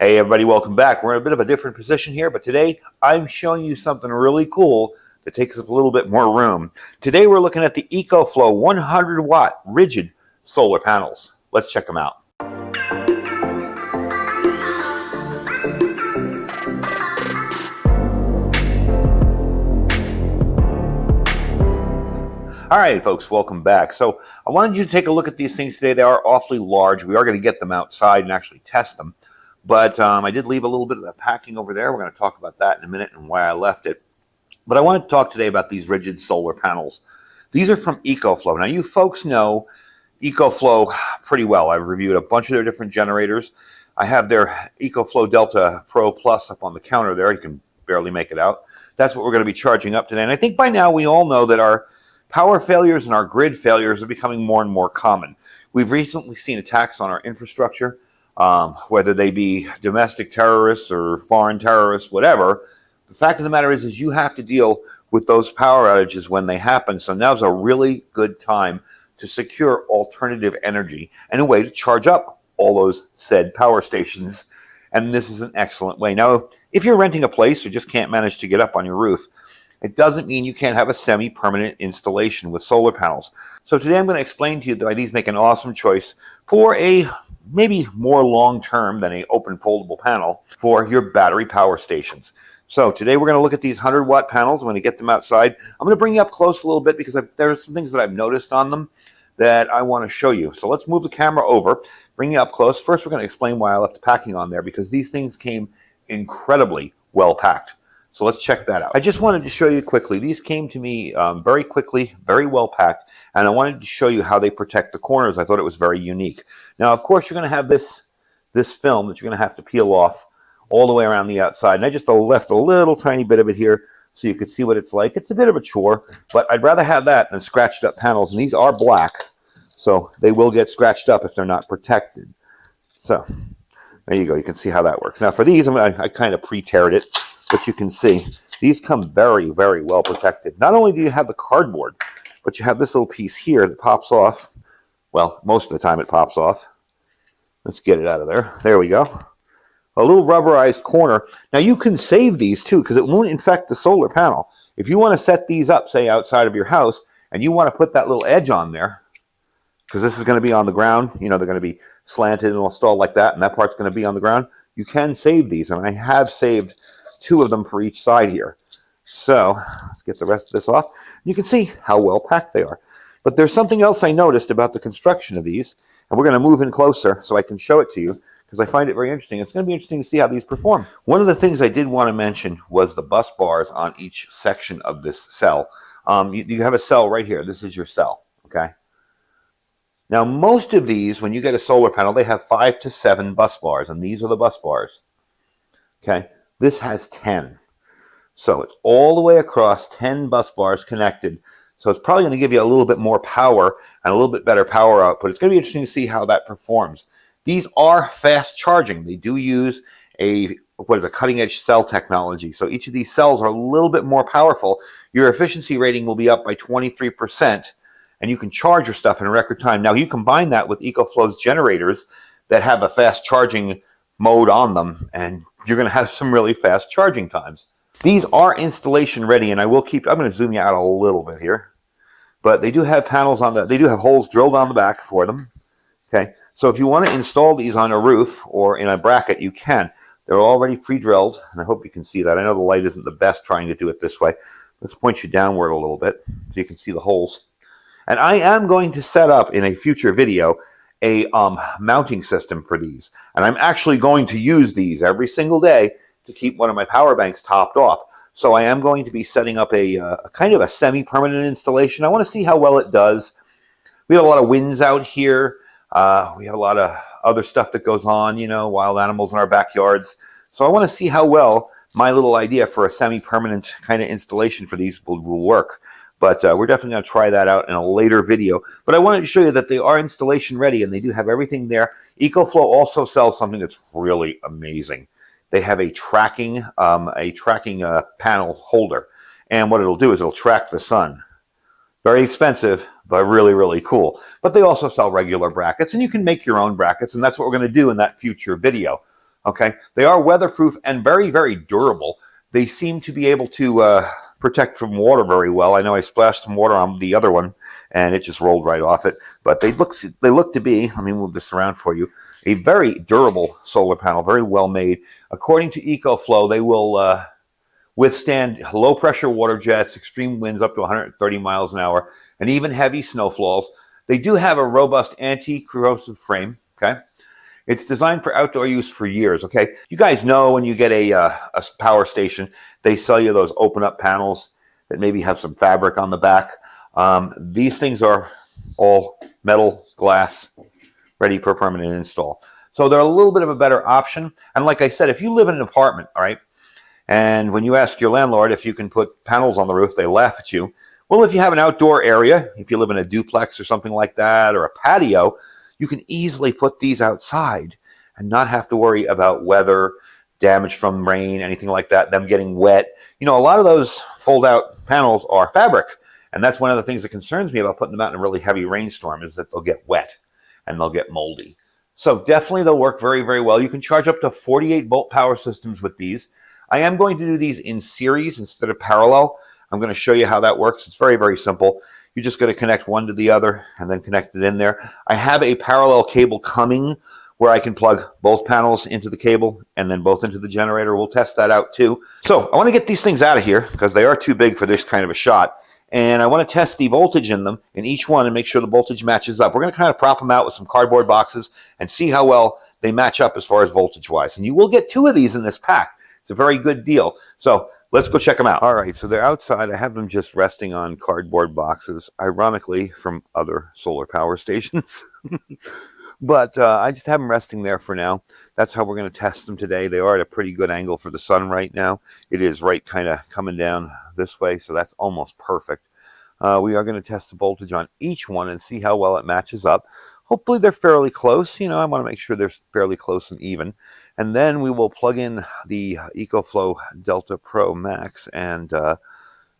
Hey everybody, welcome back. We're in a bit of a different position here, but today I'm showing you something really cool that takes up a little bit more room. Today we're looking at the Ecoflow 100 watt rigid solar panels. Let's check them out. All right, folks, welcome back. So I wanted you to take a look at these things today. They are awfully large. We are going to get them outside and actually test them. But I did leave a little bit of the packing over there. We're going to talk about that in a minute and why I left it. But I want to talk today about these rigid solar panels. These are from Ecoflow. Now, you folks know Ecoflow pretty well. I've reviewed a bunch of their different generators. I have their Ecoflow Delta Pro Plus up on the counter there. You can barely make it out. That's what we're going to be charging up today. And I think by now we all know that our power failures and our grid failures are becoming more and more common. We've recently seen attacks on our infrastructure. Whether they be domestic terrorists or foreign terrorists, whatever. The fact of the matter is you have to deal with those power outages when they happen. So now's a really good time to secure alternative energy and a way to charge up all those said power stations. And this is an excellent way. Now, if you're renting a place or just can't manage to get up on your roof, it doesn't mean you can't have a semi-permanent installation with solar panels. So today I'm going to explain to you why these make an awesome choice for a maybe more long-term than an open foldable panel for your battery power stations. So today we're going to look at these 100 watt panels. I'm going to get them outside. I'm going to bring you up close a little bit because there's some things that I've noticed on them that I want to show you. So let's move the camera over, bring you up close. First, we're going to explain why I left the packing on there because these things came incredibly well packed. So let's check that out. I just wanted to show you quickly. These came to me very quickly, very well packed, and I wanted to show you how they protect the corners. I thought it was very unique. Now, of course, you're going to have this film that you're going to have to peel off all the way around the outside. And I just left a little tiny bit of it here so you could see what it's like. It's a bit of a chore, but I'd rather have that than scratched up panels. And these are black, so they will get scratched up if they're not protected. So there you go. You can see how that works. Now, for these, I kind of pre-teared it. But you can see these come very, very well protected. Not only do you have the cardboard, but you have this little piece here that pops off. Well, most of the time it pops off. Let's get it out of there. There we go. A little rubberized corner. Now you can save these too because it won't infect the solar panel. If you want to set these up, say outside of your house, and you want to put that little edge on there, because this is going to be on the ground, you know, they're going to be slanted and installed like that, and that part's going to be on the ground, you can save these. And I have saved 2 of them for each side here. So let's get the rest of this off. You can see how well packed they are. But there's something else I noticed about the construction of these, and we're going to move in closer so I can show it to you because I find it very interesting. It's going to be interesting to see how these perform. One of the things I did want to mention was the bus bars on each section of this cell. You have a cell right here. This is your cell, okay? Now, most of these, when you get a solar panel, they have 5 to 7 bus bars, and these are the bus bars, okay? This has 10. So it's all the way across 10 bus bars connected. So it's probably going to give you a little bit more power and a little bit better power output. It's going to be interesting to see how that performs. These are fast charging. They do use a cutting edge cell technology. So each of these cells are a little bit more powerful. Your efficiency rating will be up by 23%, and you can charge your stuff in record time. Now you combine that with Ecoflow's generators that have a fast charging mode on them, and you're going to have some really fast charging times. These are installation ready, and I'm going to zoom you out a little bit here, but they do have panels they do have holes drilled on the back for them. Okay, so if you want to install these on a roof or in a bracket, you can. They're already pre-drilled, and I hope you can see that. I know the light isn't the best trying to do it this way. Let's point you downward a little bit so you can see the holes. And I am going to set up in a future video a mounting system for these. And I'm actually going to use these every single day to keep one of my power banks topped off. So I am going to be setting up a kind of a semi-permanent installation. I want to see how well it does. We have a lot of winds out here. We have a lot of other stuff that goes on, you know, wild animals in our backyards. So I want to see how well my little idea for a semi-permanent kind of installation for these will work. But we're definitely going to try that out in a later video. But I wanted to show you that they are installation ready and they do have everything there. Ecoflow also sells something that's really amazing. They have a tracking panel holder. And what it'll do is it'll track the sun. Very expensive, but really, really cool. But they also sell regular brackets, and you can make your own brackets, and that's what we're going to do in that future video. Okay, they are weatherproof and very, very durable. They seem to be able to protect from water very well. I know I splashed some water on the other one, and it just rolled right off it. But they look to be. Let me move this around for you. A very durable solar panel, very well made. According to Ecoflow, they will withstand low pressure water jets, extreme winds up to 130 miles an hour, and even heavy snowfalls. They do have a robust anti-corrosive frame. Okay. It's designed for outdoor use for years, okay? You guys know when you get a power station, they sell you those open-up panels that maybe have some fabric on the back. These things are all metal, glass, ready for permanent install. So they're a little bit of a better option. And like I said, if you live in an apartment, all right, and when you ask your landlord if you can put panels on the roof, they laugh at you. Well, if you have an outdoor area, if you live in a duplex or something like that, or a patio, you can easily put these outside and not have to worry about weather, damage from rain, anything like that, them getting wet. You know, a lot of those fold-out panels are fabric, and that's one of the things that concerns me about putting them out in a really heavy rainstorm is that they'll get wet and they'll get moldy. So definitely they'll work very, very well. You can charge up to 48-volt power systems with these. I am going to do these in series instead of parallel. I'm going to show you how that works. It's very, very simple. You're just going to connect one to the other and then connect it in there. I have a parallel cable coming where I can plug both panels into the cable and then both into the generator. We'll test that out too. So I want to get these things out of here because they are too big for this kind of a shot. And I want to test the voltage in them in each one and make sure the voltage matches up. We're going to kind of prop them out with some cardboard boxes and see how well they match up as far as voltage-wise. And you will get 2 of these in this pack. It's a very good deal. So let's go check them out. All right, so they're outside. I have them just resting on cardboard boxes, ironically from other solar power stations. But I just have them resting there for now. That's how we're going to test them today. They are at a pretty good angle for the sun right now. It is right kind of coming down this way, so that's almost perfect. We are going to test the voltage on each one and see how well it matches up. Hopefully they're fairly close. You know, I want to make sure they're fairly close and even. And then we will plug in the Ecoflow Delta Pro Max and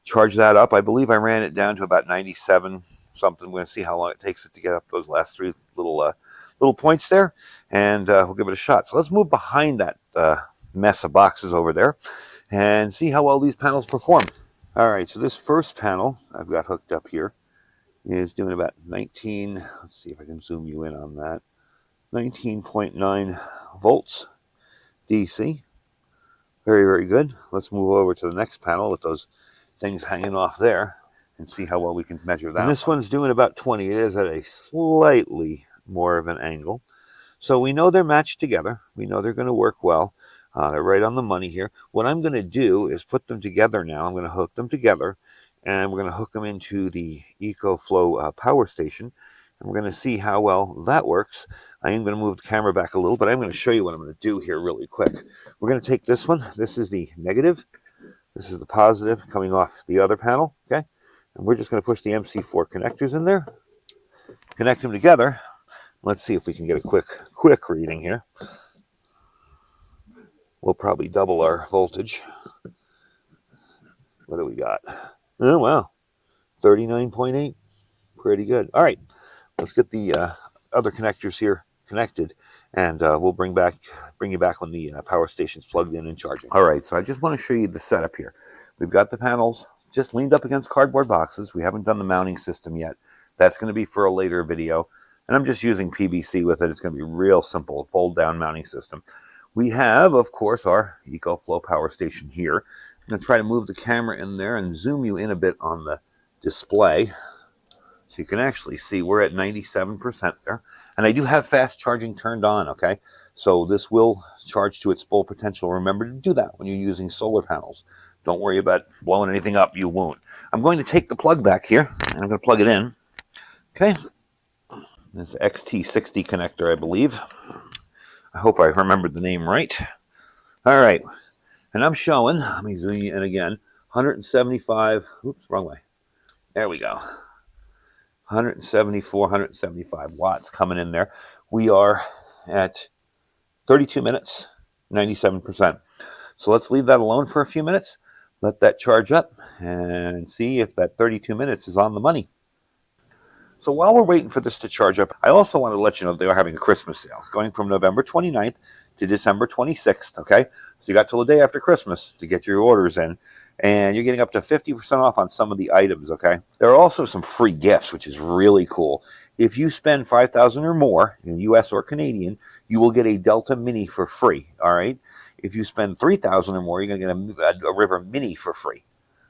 charge that up. I believe I ran it down to about 97 something. We're going to see how long it takes it to get up those last 3 little points there, and we'll give it a shot. So let's move behind that mess of boxes over there and see how well these panels perform. All right, so this first panel I've got hooked up here is doing about 19, let's see if I can zoom you in on that, 19.9 volts DC. Very, very good. Let's move over to the next panel with those things hanging off there and see how well we can measure that. And this one's doing about 20. It is at a slightly more of an angle. So we know they're matched together. We know they're going to work well. They're right on the money here. What I'm going to do is put them together now. I'm going to hook them together, and we're going to hook them into the Ecoflow power station, and we're going to see how well that works. I am going to move the camera back a little, but I'm going to show you what I'm going to do here really quick. We're going to take this one. This is the negative. This is the positive coming off the other panel, okay? And we're just going to push the MC4 connectors in there, connect them together. Let's see if we can get a quick reading here. We'll probably double our voltage. What do we got? Oh, wow. 39.8. Pretty good. All right. Let's get the other connectors here connected, and we'll bring you back when the power station's plugged in and charging. All right. So I just want to show you the setup here. We've got the panels just leaned up against cardboard boxes. We haven't done the mounting system yet. That's going to be for a later video. And I'm just using PVC with it. It's going to be real simple, fold-down mounting system. We have, of course, our Ecoflow power station here. I'm going to try to move the camera in there and zoom you in a bit on the display so you can actually see we're at 97% there. And I do have fast charging turned on, okay? So this will charge to its full potential. Remember to do that when you're using solar panels. Don't worry about blowing anything up. You won't. I'm going to take the plug back here, and I'm going to plug it in. Okay? This XT60 connector, I believe. I hope I remembered the name right. All right. And I'm showing, let me zoom you in again, 175, oops, wrong way. There we go. 174, 175 watts coming in there. We are at 32 minutes, 97%. So let's leave that alone for a few minutes. Let that charge up and see if that 32 minutes is on the money. So while we're waiting for this to charge up, I also want to let you know they are having a Christmas sale. It's going from November 29th to December 26th, okay? So you got till the day after Christmas to get your orders in, and you're getting up to 50% off on some of the items, okay? There are also some free gifts, which is really cool. If you spend $5,000 or more in US or Canadian, you will get a Delta Mini for free, all right? If you spend $3,000 or more, you're going to get a River Mini for free.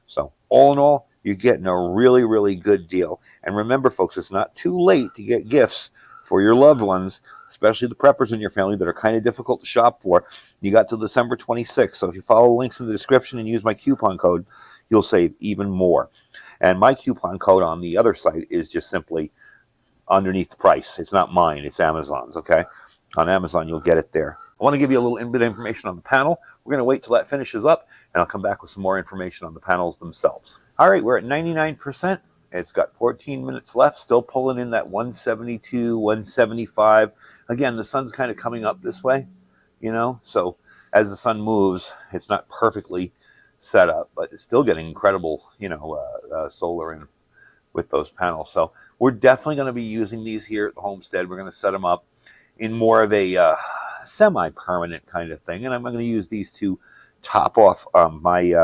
So all in all, you're getting a really, really good deal. And remember, folks, it's not too late to get gifts for your loved ones, especially the preppers in your family that are kind of difficult to shop for. You got till December 26th. So if you follow the links in the description and use my coupon code, you'll save even more. And my coupon code on the other site is just simply underneath the price. It's not mine, it's Amazon's, okay? On Amazon, you'll get it there. I want to give you a little bit of information on the panel. We're going to wait till that finishes up, and I'll come back with some more information on the panels themselves. All right, we're at 99%. It's got 14 minutes left, still pulling in that 172, 175. Again, the sun's kind of coming up this way, you know, so as the sun moves, it's not perfectly set up, but it's still getting incredible, you know, solar in with those panels. So we're definitely going to be using these here at the homestead. We're going to set them up in more of a semi-permanent kind of thing, and I'm going to use these to top off my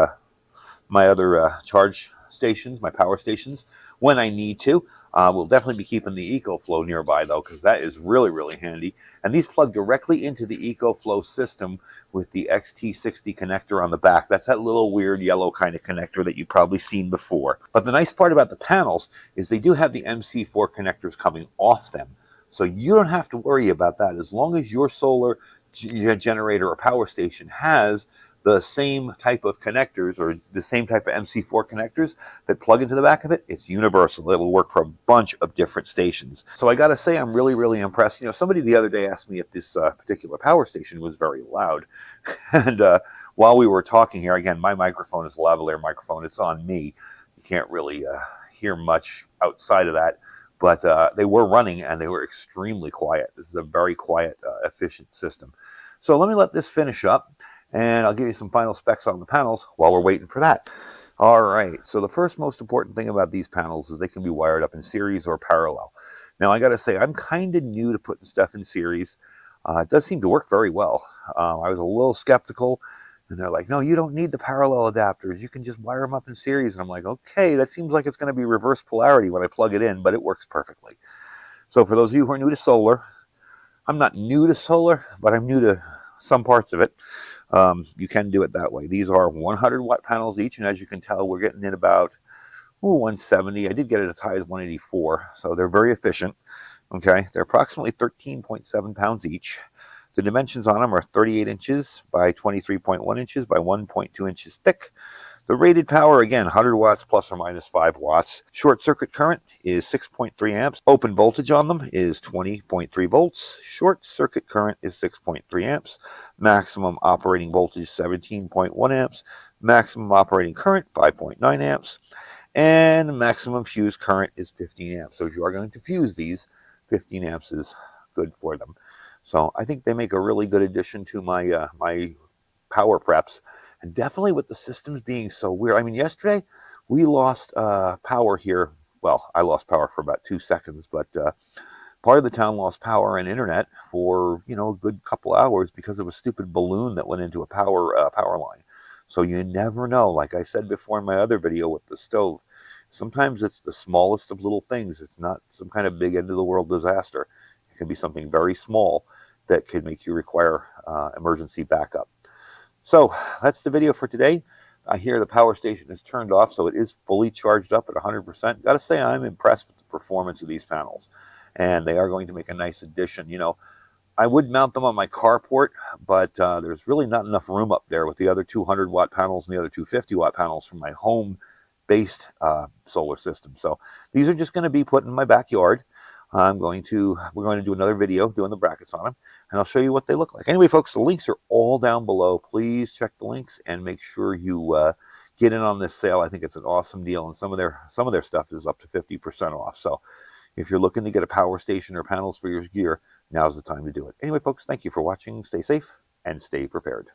other charge stations, my power stations, when I need to. We'll definitely be keeping the Ecoflow nearby, though, because that is really, really handy. And these plug directly into the Ecoflow system with the XT60 connector on the back. That's that little weird yellow kind of connector that you've probably seen before. But the nice part about the panels is they do have the MC4 connectors coming off them. So you don't have to worry about that. As long as your solar generator or power station has the same type of connectors or the same type of MC4 connectors that plug into the back of it, it's universal. It will work for a bunch of different stations. So I got to say, I'm really, really impressed. You know, somebody the other day asked me if this particular power station was very loud. And while we were talking here, again, my microphone is a lavalier microphone. It's on me. You can't really hear much outside of that. But they were running and they were extremely quiet. This is a very quiet, efficient system. So let this finish up, and I'll give you some final specs on the panels while we're waiting for that. All right, so the first most important thing about these panels is they can be wired up in series or parallel. Now, I got to say, I'm kind of new to putting stuff in series. It does seem to work very well. I was a little skeptical, and they're like, no, you don't need the parallel adapters. You can just wire them up in series. And I'm like, okay, that seems like it's going to be reverse polarity when I plug it in, but it works perfectly. So for those of you who are new to solar, I'm not new to solar, but I'm new to some parts of it. You can do it that way. These are 100 watt panels each, and as you can tell, we're getting in about 170. I did get it as high as 184, so they're very efficient. Okay, they're approximately 13.7 pounds each. The dimensions on them are 38 inches by 23.1 inches by 1.2 inches thick. The rated power, again, 100 watts plus or minus 5 watts. Short circuit current is 6.3 amps. Open voltage on them is 20.3 volts. Short circuit current is 6.3 amps. Maximum operating voltage 17.1 amps. Maximum operating current 5.9 amps. And maximum fuse current is 15 amps. So if you are going to fuse these, 15 amps is good for them. So I think they make a really good addition to my my power preps. And definitely with the systems being so weird. I mean, yesterday we lost power here. Well, I lost power for about 2 seconds, but part of the town lost power and internet for, you know, a good couple hours because of a stupid balloon that went into a power line. So you never know. Like I said before in my other video with the stove, sometimes it's the smallest of little things. It's not some kind of big end of the world disaster. It can be something very small that could make you require emergency backup. So that's the video for today. I hear the power station is turned off, so it is fully charged up at 100%. Got to say, I'm impressed with the performance of these panels, and they are going to make a nice addition. You know, I would mount them on my carport, but there's really not enough room up there with the other 200 watt panels and the other 250 watt panels from my home based solar system. So these are just going to be put in my backyard. We're going to do another video doing the brackets on them, and I'll show you what they look like. Anyway, folks, the links are all down below. Please check the links and make sure you get in on this sale. I think it's an awesome deal, and some of their stuff is up to 50% off. So if you're looking to get a power station or panels for your gear, now's the time to do it. Anyway, folks, thank you for watching. Stay safe and stay prepared.